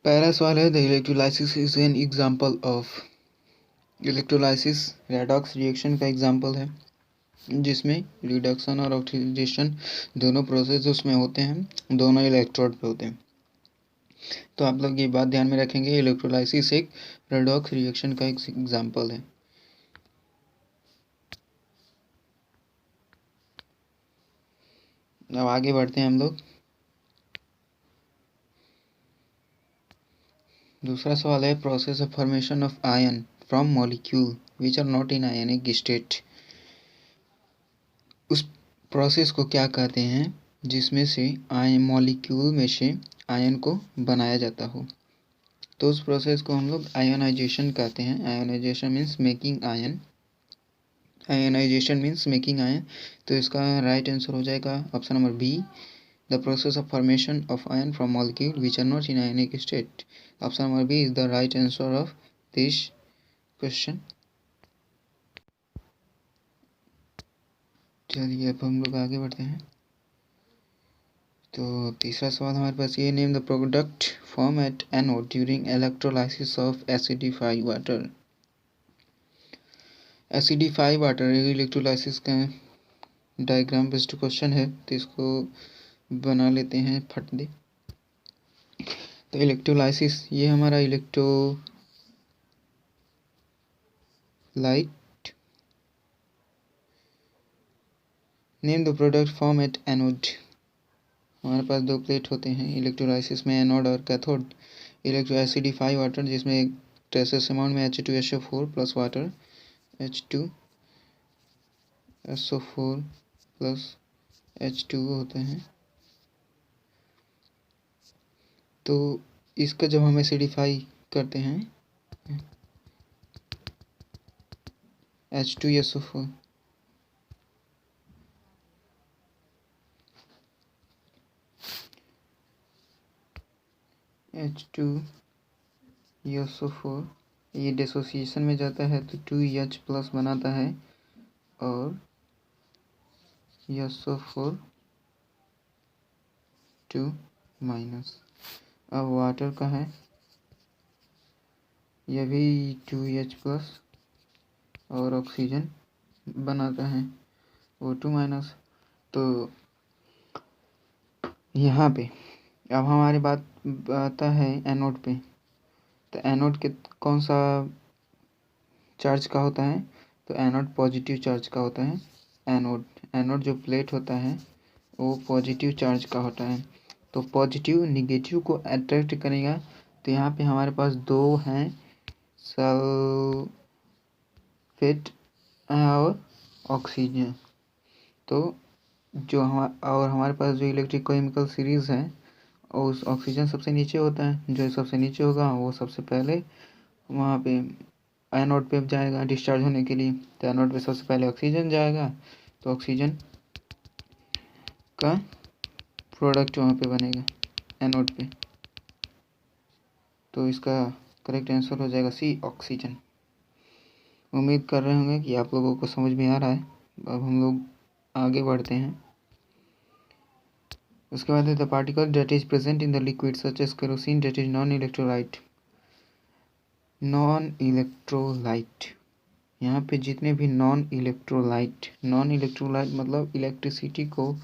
पहला सवाल है, the electrolysis is an example of. Electrolysis redox reaction का एग्जाम्पल है, जिसमें रिडक्शन और ऑक्सीडेशन दोनों प्रोसेस उसमें होते हैं, दोनों इलेक्ट्रोड पे होते हैं। तो आप लोग ये बात ध्यान में रखेंगे, इलेक्ट्रोलाइसिस एक रेडॉक्स रिएक्शन का एक एग्जाम्पल है। अब आगे बढ़ते हैं हम लोग। दूसरा सवाल है, process of formation of ion from molecule which are not in ionic state. उस प्रोसेस को क्या कहते हैं जिसमें से आयन मॉलिक्यूल में से आयन को बनाया जाता हो। तो उस प्रोसेस को हम लोग आयोनाइजेशन कहते हैं। Ionization means making ion. Ionization means making ion. तो इसका राइट आंसर हो जाएगा option number B, the process of formation of ion from molecule which are not in ionic state. Option number B is the right answer of this question. चलिए अब हम लोग आगे बढ़ते हैं। तो तीसरा सवाल हमारे पास ये, name the product form at anode during electrolysis of acidified water. Acidified water electrolysis का डायग्राम बेस्ड क्वेश्चन है, तो इसको बना लेते हैं फट दे। तो इलेक्ट्रोलाइसिस ये हमारा electrolyte. Name the product form at anode. हमारे पास दो प्लेट होते हैं इलेक्ट्रोलाइसिस में, एनोड और कैथोड। इलेक्ट्रो एसिडिफाइड वाटर जिसमें ट्रेसेस अमाउंट में H2SO4 plus water H2SO4 plus H2O होते हैं। तो इसका जब हम एसिडिफाई करते हैं H2SO4 ये डिसोसिएशन में जाता है तो 2H प्लस बनाता है और SO4 2 माइनस। अब वाटर का है, यह भी 2H प्लस और ऑक्सीजन बनाता है O2 माइनस। तो यहाँ पे अब हमारी बात आता है एनोड पे। तो एनोड के कौन सा चार्ज का होता है, तो एनोड पॉजिटिव चार्ज का होता है। एनोड जो प्लेट होता है वो पॉजिटिव चार्ज का होता है। तो पॉजिटिव निगेटिव को अट्रैक्ट करेगा। तो यहाँ पे हमारे पास दो हैं, सल्फेट और ऑक्सीजन। तो जो हमारे पास जो इलेक्ट्रोकेमिकल सीरीज़ है, उस ऑक्सीजन सबसे नीचे होता है। जो सबसे नीचे होगा वो सबसे पहले वहाँ पे एनोड पे जाएगा डिस्चार्ज होने के लिए। तो एनोड पे सबसे पहले ऑक्सीजन जाएगा, तो ऑक्सीजन का प्रोडक्ट वहाँ पे बनेगा एनोड पे। तो इसका करेक्ट आंसर हो जाएगा सी, ऑक्सीजन। उम्मीद कर रहे होंगे कि आप लोगों को समझ में आ रहा है। अब हम लोग आगे बढ़ते हैं। उसके बाद है, the particle that is present in the liquid such as kerosene that is non electrolyte. Non electrolyte, यहाँ पे जितने भी नॉन इलेक्ट्रोलाइट मतलब इलेक्ट्रिसिटी को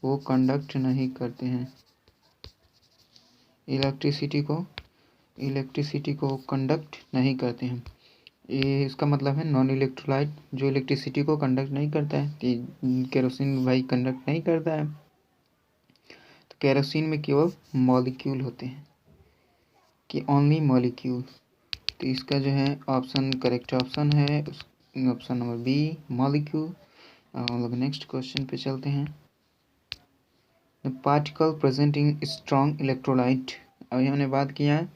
वो कंडक्ट नहीं करते हैं। इलेक्ट्रिसिटी को कंडक्ट नहीं करते हैं, ये इसका मतलब है नॉन इलेक्ट्रोलाइट जो इलेक्ट्रिसिटी को कंडक्ट नहीं करता है। केरोसिन भाई कंडक्ट नहीं करता है। तो केरोसिन में केवल मॉलिक्यूल होते हैं, कि ओनली मॉलिक्यूल। तो इसका जो है ऑप्शन करेक्ट ऑप्शन है ऑप्शन नंबर बी, मॉलिक्यूल। हम लोग नेक्स्ट क्वेश्चन पे चलते हैं। The particle presenting strong electrolyte. अभी हमने बात किया है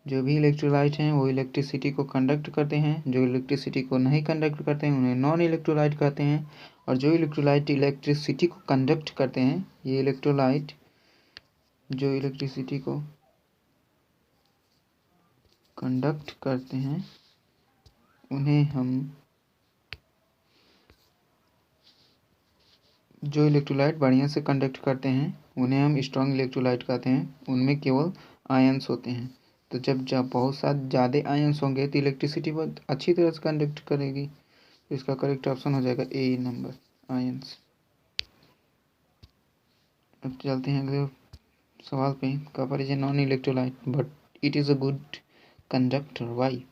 जो भी इलेक्ट्रोलाइट हैं वो इलेक्ट्रिसिटी को कंडक्ट करते हैं, जो इलेक्ट्रिसिटी को नहीं कंडक्ट करते हैं उन्हें नॉन इलेक्ट्रोलाइट कहते हैं। और जो इलेक्ट्रोलाइट इलेक्ट्रिसिटी को कंडक्ट करते हैं, ये इलेक्ट्रोलाइट जो इलेक्ट्रिसिटी को कंडक्ट करते हैं उन्हें हम, जो इलेक्ट्रोलाइट बढ़िया से कंडक्ट करते हैं उन्हें हम स्ट्रॉन्ग इलेक्ट्रोलाइट कहते हैं। उनमें केवल आयंस होते हैं। तो जब बहुत सारे ज़्यादा आयंस होंगे तो इलेक्ट्रिसिटी बहुत अच्छी तरह से कंडक्ट करेगी। तो इसका करेक्ट ऑप्शन हो जाएगा ए नंबर, आयंस। अब चलते हैं अगले सवाल पे। Copper is a non electrolyte but it is a good conductor, why?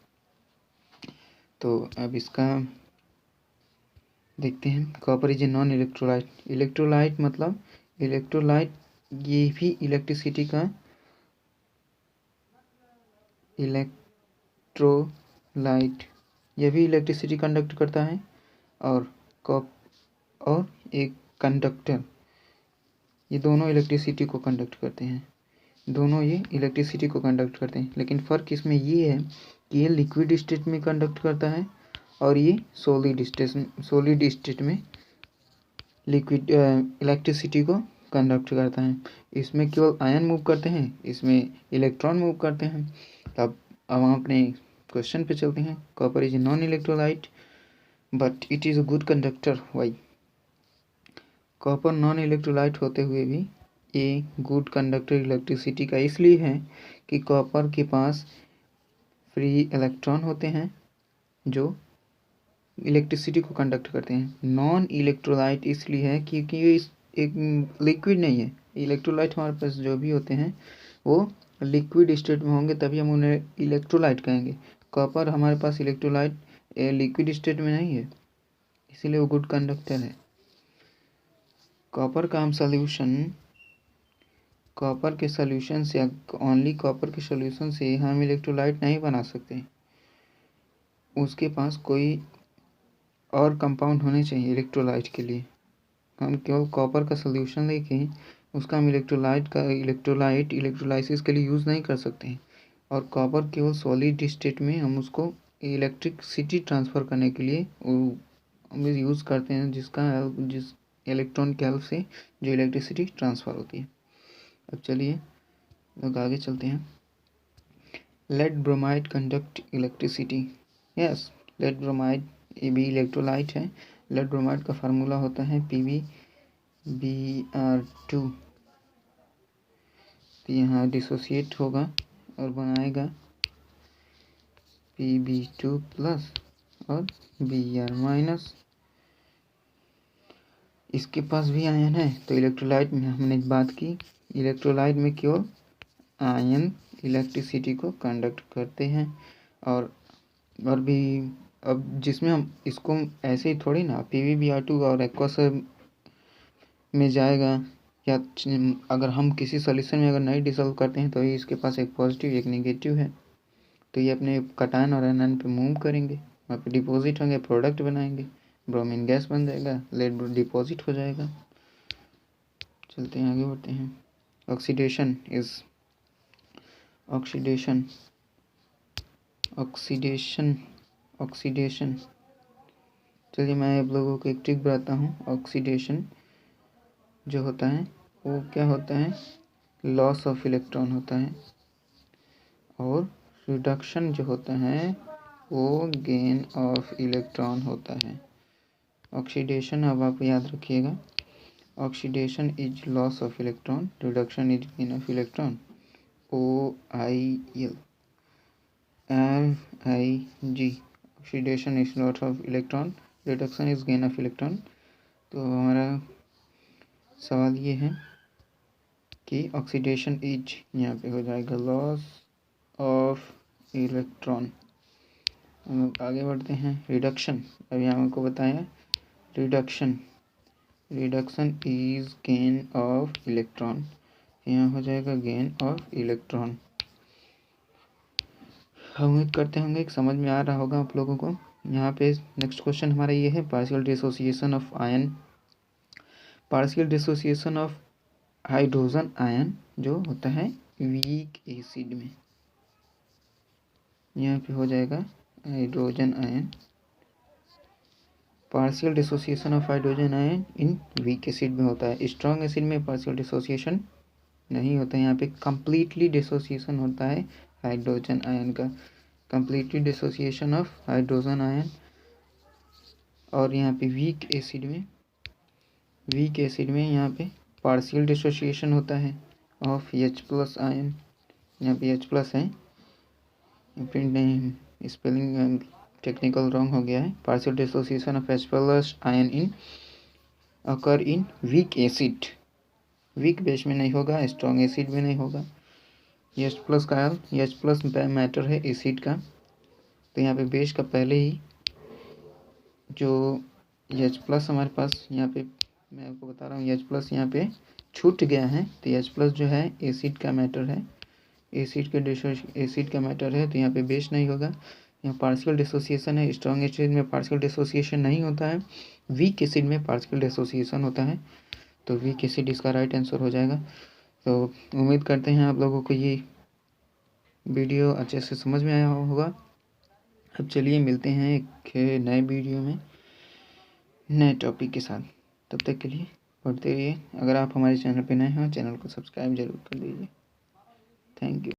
तो अब इसका देखते हैं। Copper is a non electrolyte. Electrolyte मतलब इलेक्ट्रोलाइट ये भी इलेक्ट्रिसिटी का इलेक्ट्रोलाइट ये भी इलेक्ट्रिसिटी कंडक्ट करता है। और कॉप और एक कंडक्टर, ये दोनों इलेक्ट्रिसिटी को कंडक्ट करते हैं। दोनों ये इलेक्ट्रिसिटी को कंडक्ट करते हैं, लेकिन फ़र्क इसमें ये है कि ये लिक्विड स्टेट में कंडक्ट करता है और ये सॉलिड स्टेट में लिक्विड इलेक्ट्रिसिटी को कंडक्ट करता है। इसमें केवल आयन मूव करते हैं, इसमें इलेक्ट्रॉन मूव करते हैं। अब हम अपने क्वेश्चन पे चलते हैं। Copper is a non electrolyte but it is a good conductor, why? Copper non electrolyte होते हुए भी ये गुड कंडक्टर इलेक्ट्रिसिटी का इसलिए है कि कॉपर के पास फ्री इलेक्ट्रॉन होते हैं जो इलेक्ट्रिसिटी को कंडक्ट करते हैं। नॉन इलेक्ट्रोलाइट इसलिए है क्योंकि ये एक लिक्विड नहीं है। इलेक्ट्रोलाइट हमारे पास जो भी होते हैं वो लिक्विड स्टेट में होंगे, तभी हम उन्हें इलेक्ट्रोलाइट कहेंगे। कॉपर हमारे पास इलेक्ट्रोलाइट लिक्विड स्टेट में नहीं है, इसीलिए वो गुड कंडक्टर है। कॉपर का हम कॉपर के सोल्यूशन से ओनली कॉपर के सोल्यूशन से हम इलेक्ट्रोलाइट नहीं बना सकते। उसके पास कोई और कंपाउंड होने चाहिए इलेक्ट्रोलाइट के लिए। हम केवल कॉपर का सोल्यूशन लेके उसका हम इलेक्ट्रोलाइसिस के लिए यूज़ नहीं कर सकते हैं। और कॉपर केवल सॉलिड स्टेट में हम उसको इलेक्ट्रिसिटी ट्रांसफ़र करने के लिए हम यूज़ करते हैं, जिस इलेक्ट्रॉन के हेल्प से जो इलेक्ट्रिसिटी ट्रांसफ़र होती है। अब चलिए लोग आगे चलते हैं। Lead bromide conduct electricity. Yes, lead bromide ये भी इलेक्ट्रोलाइट है। लेड ब्रोमाइड का फार्मूला होता है PbBr2। तो यहाँ डिसोसिएट होगा और बनाएगा Pb2 प्लस और Br माइनस। इसके पास भी आयन है। तो इलेक्ट्रोलाइट में हमने बात की, इलेक्ट्रोलाइट में केवल आयन इलेक्ट्रिसिटी को कंडक्ट करते हैं। और भी अब जिसमें हम इसको ऐसे ही थोड़ी ना PbBr2 और एक्वस में जाएगा, या अगर हम किसी सॉल्यूशन में अगर नहीं डिसॉल्व करते हैं तो ये इसके पास एक पॉजिटिव एक नेगेटिव है। तो ये अपने कटायन और एनायन पे मूव करेंगे, वहाँ पे डिपॉजिट होंगे, प्रोडक्ट बनाएंगे, ब्रोमीन गैस बन जाएगा, लेड डिपॉजिट हो जाएगा। चलते हैं आगे बढ़ते हैं। ऑक्सीडेशन चलिए मैं आप लोगों को एक ट्रिक बताता हूँ। ऑक्सीडेशन जो होता है वो क्या होता है, लॉस ऑफ इलेक्ट्रॉन होता है। और रिडक्शन जो होता है वो गेन ऑफ इलेक्ट्रॉन होता है। ऑक्सीडेशन अब आप याद रखिएगा, oxidation is loss of electron, reduction is gain of electron. OIL LIG, oxidation is loss of electron, reduction is gain of electron. तो हमारा सवाल ये है कि ऑक्सीडेशन इज यहाँ पे हो जाएगा लॉस ऑफ इलेक्ट्रॉन। हम लोग आगे बढ़ते हैं। रिडक्शन, अभी हमको बताया reduction is gain of electron, यहाँ हो जाएगा गेन ऑफ इलेक्ट्रॉन। हम उम्मीद करते होंगे कि समझ में आ रहा होगा आप लोगों को। यहाँ पे नेक्स्ट क्वेश्चन हमारा ये है, partial dissociation of ion. Partial dissociation of hydrogen ion जो होता है वीक एसिड में, यहाँ पे हो जाएगा hydrogen ion. Partial dissociation of hydrogen ion in weak acid में होता है। स्ट्रॉन्ग एसिड में पार्शियल डिसोसिएशन नहीं होता है, यहाँ पे कंप्लीटली डिसोसिएशन होता है हाइड्रोजन आयन का, completely dissociation of hydrogen ion. और यहाँ पे वीक एसिड में यहाँ पे पार्शियल डिसोसिएशन होता है ऑफ H+ आयन, यहाँ पे H+ है प्रिंट नहीं, स्पेलिंग टेक्निकल रॉन्ग हो गया है। Partial dissociation of H+ ion in occur in weak acid, weak base में नहीं होगा, स्ट्रॉन्ग एसिड में नहीं होगा। H+ का H+ मैटर है एसिड का, तो यहाँ पे बेस का पहले ही जो H+ हमारे पास यहाँ पे मैं आपको बता रहा हूँ H+ यहाँ पे छूट गया है, तो H+ जो है एसिड का मैटर है, एसिड का मैटर है, तो यहाँ पे बेस नहीं होगा। यहाँ पार्शियल डिसोसिएशन है, स्ट्रॉन्ग एसिड में पार्शियल डिसोसिएशन नहीं होता है, वीक एसिड में पार्शियल डिसोसिएशन होता है, तो वीक एसिड इसका राइट आंसर हो जाएगा। तो उम्मीद करते हैं आप लोगों को ये वीडियो अच्छे से समझ में आया होगा। अब चलिए मिलते हैं एक नए वीडियो में नए टॉपिक के साथ, तब तक के लिए पढ़ते रहिए। अगर आप हमारे चैनल पर नए हैं, चैनल को सब्सक्राइब जरूर कर दीजिए। Thank you.